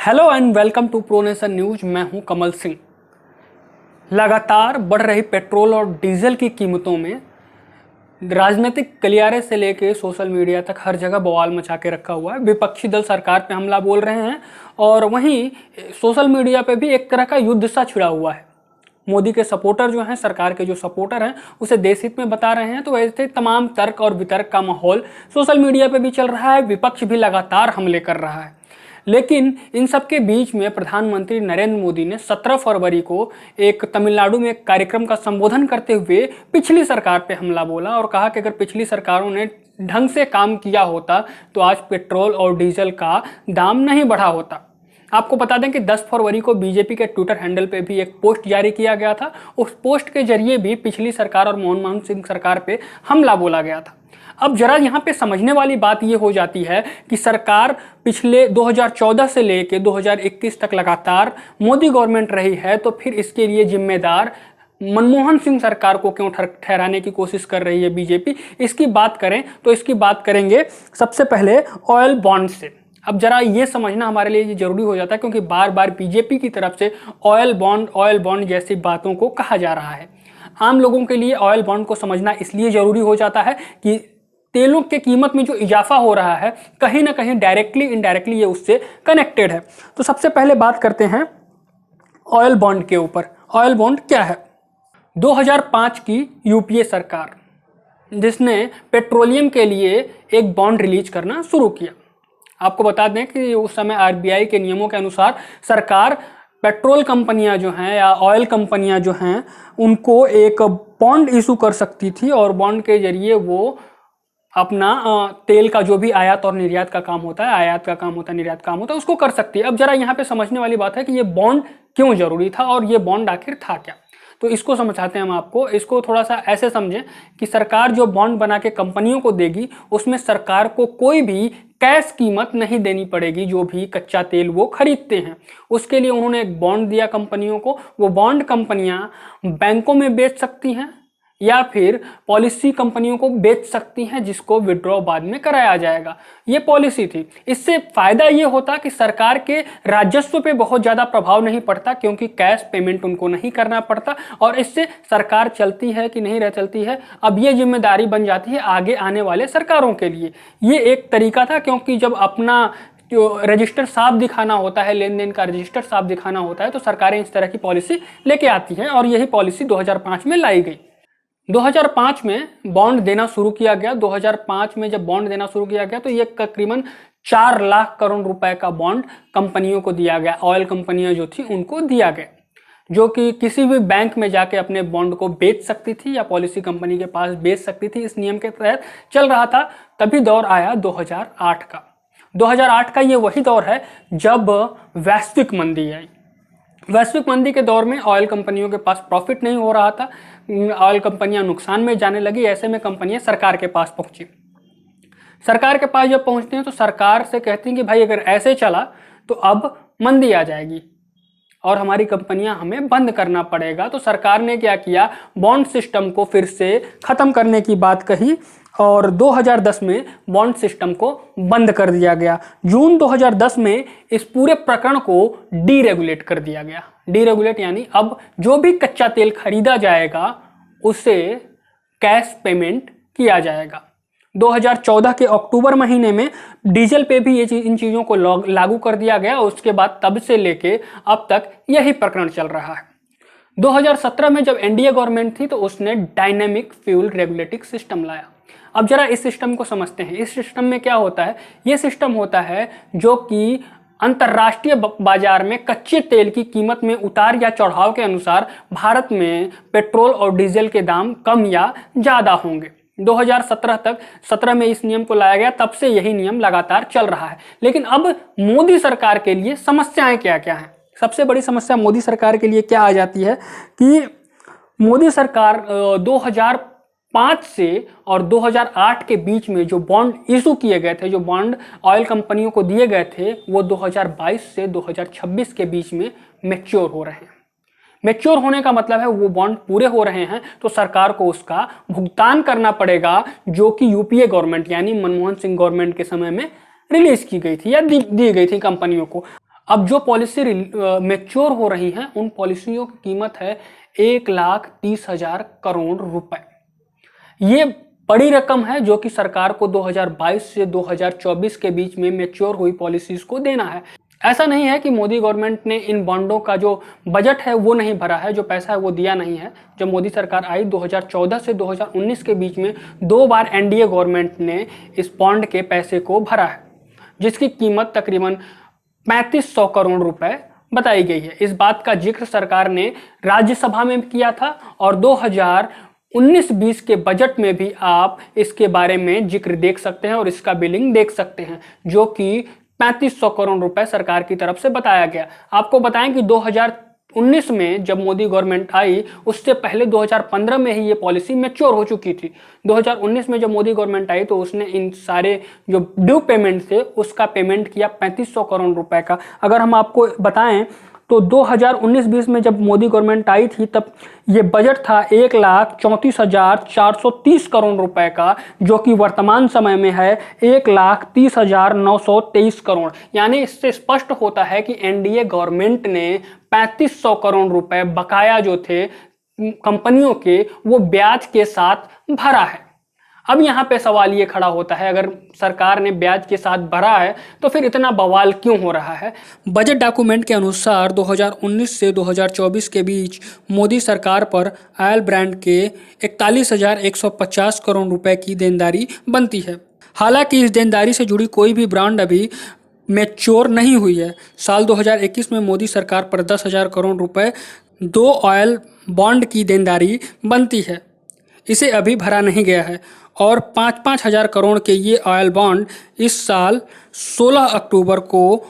Hello and welcome to pro nation news. मैं हूं कमल सिंह। लगातार बढ़ रही पेट्रोल और डीजल की कीमतों में राजनीतिक गलियारे से लेकर सोशल मीडिया तक हर जगह बवाल मचा के रखा हुआ है। विपक्षी दल सरकार पे हमला बोल रहे हैं और वहीं सोशल मीडिया पे भी एक तरह का युद्ध सा छिड़ा हुआ है। मोदी के सपोर्टर जो हैं, सरकार के जो सपोर्टर हैं, उसे देशहित में बता रहे हैं। तो ऐसे तमाम तर्क और वितर्क का माहौल सोशल मीडिया पे भी चल रहा है। विपक्ष भी लगातार हमले कर रहा है। लेकिन इन सब के बीच में प्रधानमंत्री नरेंद्र मोदी ने 17 फरवरी को एक तमिलनाडु में एक कार्यक्रम का संबोधन करते हुए पिछली सरकार पे हमला बोला और कहा कि अगर पिछली सरकारों ने ढंग से काम किया होता तो आज पेट्रोल और डीजल का दाम नहीं बढ़ा होता। आपको बता दें कि 10 फरवरी को बीजेपी के ट्विटर हैंडल पे भी एक पोस्ट जारी किया गया था। उस पोस्ट के जरिए भी पिछली सरकार और मनमोहन सिंह सरकार पे हमला बोला गया था। अब जरा यहाँ पे समझने वाली बात ये हो जाती है कि सरकार पिछले 2014 से लेके 2021 तक लगातार मोदी गवर्नमेंट रही है, तो फिर इसके लिए जिम्मेदार मनमोहन सिंह सरकार को क्यों ठहराने की कोशिश कर रही है बीजेपी। इसकी बात करें तो इसकी बात करेंगे सबसे पहले ऑयल बॉन्ड से। अब जरा ये समझना हमारे लिए ये जरूरी हो जाता है क्योंकि बार बार बीजेपी की तरफ से ऑयल बॉन्ड जैसी बातों को कहा जा रहा है। आम लोगों के लिए ऑयल बॉन्ड को समझना इसलिए जरूरी हो जाता है कि तेलों के कीमत में जो इजाफा हो रहा है कहीं ना कहीं डायरेक्टली इनडायरेक्टली ये उससे कनेक्टेड है। तो सबसे पहले बात करते हैं ऑयल बॉन्ड के ऊपर। ऑयल बॉन्ड क्या है? 2005 की यूपीए सरकार जिसने पेट्रोलियम के लिए एक बॉन्ड रिलीज करना शुरू किया। आपको बता दें कि उस समय आरबीआई के नियमों के अनुसार सरकार पेट्रोल कंपनियां जो हैं या ऑयल कंपनियां जो हैं उनको एक बॉन्ड इशू कर सकती थी और बॉन्ड के जरिए वो अपना तेल का जो भी आयात और निर्यात का काम होता है, आयात का काम होता है, निर्यात काम होता है, उसको कर सकती है। अब जरा यहाँ पे समझने वाली बात है कि ये बॉन्ड क्यों जरूरी था और ये बॉन्ड आखिर था क्या। तो इसको समझाते हैं हम आपको। इसको थोड़ा सा ऐसे समझें कि सरकार जो बॉन्ड बना के कंपनियों को देगी उसमें सरकार को कोई भी कैश कीमत नहीं देनी पड़ेगी। जो भी कच्चा तेल वो खरीदते हैं उसके लिए उन्होंने एक बॉन्ड दिया कंपनियों को। वो बॉन्ड कंपनियां बैंकों में बेच सकती हैं या फिर पॉलिसी कंपनियों को बेच सकती हैं जिसको विड्रॉ बाद में कराया जाएगा। ये पॉलिसी थी। इससे फायदा ये होता कि सरकार के राजस्व पे बहुत ज़्यादा प्रभाव नहीं पड़ता क्योंकि कैश पेमेंट उनको नहीं करना पड़ता और इससे सरकार चलती है कि नहीं रह चलती है अब ये जिम्मेदारी बन जाती है आगे आने वाले सरकारों के लिए। ये एक तरीका था क्योंकि जब अपना जो रजिस्टर साफ दिखाना होता है, लेन देन का रजिस्टर साफ दिखाना होता है, तो सरकारें इस तरह की पॉलिसी लेके आती हैं और यही पॉलिसी 2005 में लाई गई। 2005 में बॉन्ड देना शुरू किया गया। 2005 में जब बॉन्ड देना शुरू किया गया तो ये तकरीबन 4 लाख करोड़ रुपए का बॉन्ड कंपनियों को दिया गया। ऑयल कंपनियां जो थी उनको दिया गया, जो कि किसी भी बैंक में जाके अपने बॉन्ड को बेच सकती थी या पॉलिसी कंपनी के पास बेच सकती थी। इस नियम के तहत चल रहा था। तभी दौर आया 2008 का। 2008 का ये वही दौर है जब वैश्विक मंदी आई। वैश्विक मंदी के दौर में ऑयल कंपनियों के पास प्रॉफिट नहीं हो रहा था, ऑयल कंपनियां नुकसान में जाने लगी। ऐसे में कंपनियां सरकार के पास पहुंची। सरकार के पास जब पहुंचती हैं तो सरकार से कहती हैं कि भाई अगर ऐसे चला तो अब मंदी आ जाएगी और हमारी कंपनियां हमें बंद करना पड़ेगा। तो सरकार ने क्या किया, बॉन्ड सिस्टम को फिर से खत्म करने की बात कही और 2010 में बॉन्ड सिस्टम को बंद कर दिया गया। जून 2010 में इस पूरे प्रकरण को डीरेगुलेट कर दिया गया। डीरेगुलेट यानी अब जो भी कच्चा तेल खरीदा जाएगा उसे कैश पेमेंट किया जाएगा। 2014 के अक्टूबर महीने में डीजल पे भी इन चीज़ों को लागू कर दिया गया। उसके बाद तब से लेके अब तक यही प्रकरण चल रहा है। 2017 में जब एनडीए गवर्नमेंट थी तो उसने डायनेमिक फ्यूल रेगुलेटिंग सिस्टम लाया। अब जरा इस सिस्टम को समझते हैं। इस सिस्टम में क्या होता है? ये सिस्टम होता है जो कि अंतर्राष्ट्रीय बाजार में कच्चे तेल की कीमत में उतार या चढ़ाव के अनुसार भारत में पेट्रोल और डीजल के दाम कम या ज़्यादा होंगे। 2017 में इस नियम को लाया गया। तब से यही नियम लगातार चल रहा है। लेकिन अब मोदी सरकार के लिए समस्याएं क्या क्या हैं? सबसे बड़ी समस्या मोदी सरकार के लिए क्या आ जाती है कि मोदी सरकार 2005 से और 2008 के बीच में जो बॉन्ड इशू किए गए थे, जो बॉन्ड ऑयल कंपनियों को दिए गए थे, वो 2022 से 2026 के बीच में मैच्योर हो रहे हैं। मैच्योर होने का मतलब है वो बॉन्ड पूरे हो रहे हैं तो सरकार को उसका भुगतान करना पड़ेगा, जो कि यूपीए गवर्नमेंट यानी मनमोहन सिंह गवर्नमेंट के समय में रिलीज की गई थी या दी गई थी कंपनियों को। अब जो पॉलिसी मैच्योर हो रही हैं उन पॉलिसियों की कीमत है 1,30,000 करोड़ रुपए। ये बड़ी रकम है जो कि सरकार को 2022 से 2024 के बीच में मैच्योर हुई पॉलिसीज को देना है। ऐसा नहीं है कि मोदी गवर्नमेंट ने इन बॉन्डों का जो बजट है वो नहीं भरा है, जो पैसा है वो दिया नहीं है। जब मोदी सरकार आई 2014 से 2019 के बीच में 2 बार एनडीए गवर्नमेंट ने इस बॉन्ड के पैसे को भरा है, जिसकी कीमत तकरीबन 3500 करोड़ रुपए बताई गई है। इस बात का जिक्र सरकार ने राज्यसभा में किया था और 2019-20 के बजट में भी आप इसके बारे में जिक्र देख सकते हैं और इसका बिलिंग देख सकते हैं, जो कि 3500 करोड़ रुपए सरकार की तरफ से बताया गया। आपको बताएं कि 2019 में जब मोदी गवर्नमेंट आई उससे पहले 2015 में ही ये पॉलिसी मैच्योर हो चुकी थी। 2019 में जब मोदी गवर्नमेंट आई तो उसने इन सारे जो ड्यू पेमेंट थे उसका पेमेंट किया 3500 करोड़ रुपए का। अगर हम आपको बताएं तो 2019-20 में जब मोदी गवर्नमेंट आई थी तब ये बजट था 1,34,430 करोड़ रुपए का, जो कि वर्तमान समय में है 1,30,923 करोड़। यानी इससे स्पष्ट होता है कि एनडीए गवर्नमेंट ने 3500 करोड़ रुपए बकाया जो थे कंपनियों के वो ब्याज के साथ भरा है। अब यहाँ पे सवाल ये खड़ा होता है, अगर सरकार ने ब्याज के साथ भरा है तो फिर इतना बवाल क्यों हो रहा है। बजट डॉक्यूमेंट के अनुसार 2019 से 2024 के बीच मोदी सरकार पर ऑयल ब्रांड के 41,150 करोड़ रुपए की देनदारी बनती है। हालांकि इस देनदारी से जुड़ी कोई भी ब्रांड अभी मैच्योर नहीं हुई है। साल 2021 में मोदी सरकार पर 10,000 करोड़ रुपए 2 ऑयल बॉन्ड की देनदारी बनती है, इसे अभी भरा नहीं गया है और 5-5 हज़ार करोड़ के ये ऑयल बॉन्ड इस साल 16 अक्टूबर को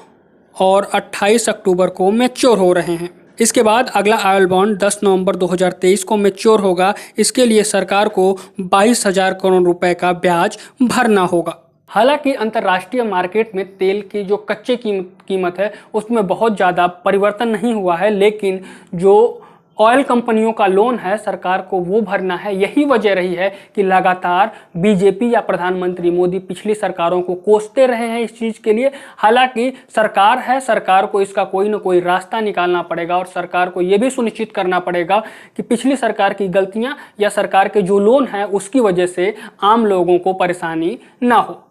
और 28 अक्टूबर को मैच्योर हो रहे हैं। इसके बाद अगला ऑयल बॉन्ड 10 नवंबर 2023 को मैच्योर होगा। इसके लिए सरकार को 22,000 करोड़ रुपए का ब्याज भरना होगा। हालांकि अंतर्राष्ट्रीय मार्केट में तेल की जो कच्चे कीमत है उसमें बहुत ज़्यादा परिवर्तन नहीं हुआ है, लेकिन जो ऑयल कंपनियों का लोन है सरकार को वो भरना है। यही वजह रही है कि लगातार बीजेपी या प्रधानमंत्री मोदी पिछली सरकारों को कोसते रहे हैं इस चीज़ के लिए। हालांकि सरकार है, सरकार को इसका कोई ना कोई रास्ता निकालना पड़ेगा और सरकार को ये भी सुनिश्चित करना पड़ेगा कि पिछली सरकार की गलतियां या सरकार के जो लोन है उसकी वजह से आम लोगों को परेशानी ना हो।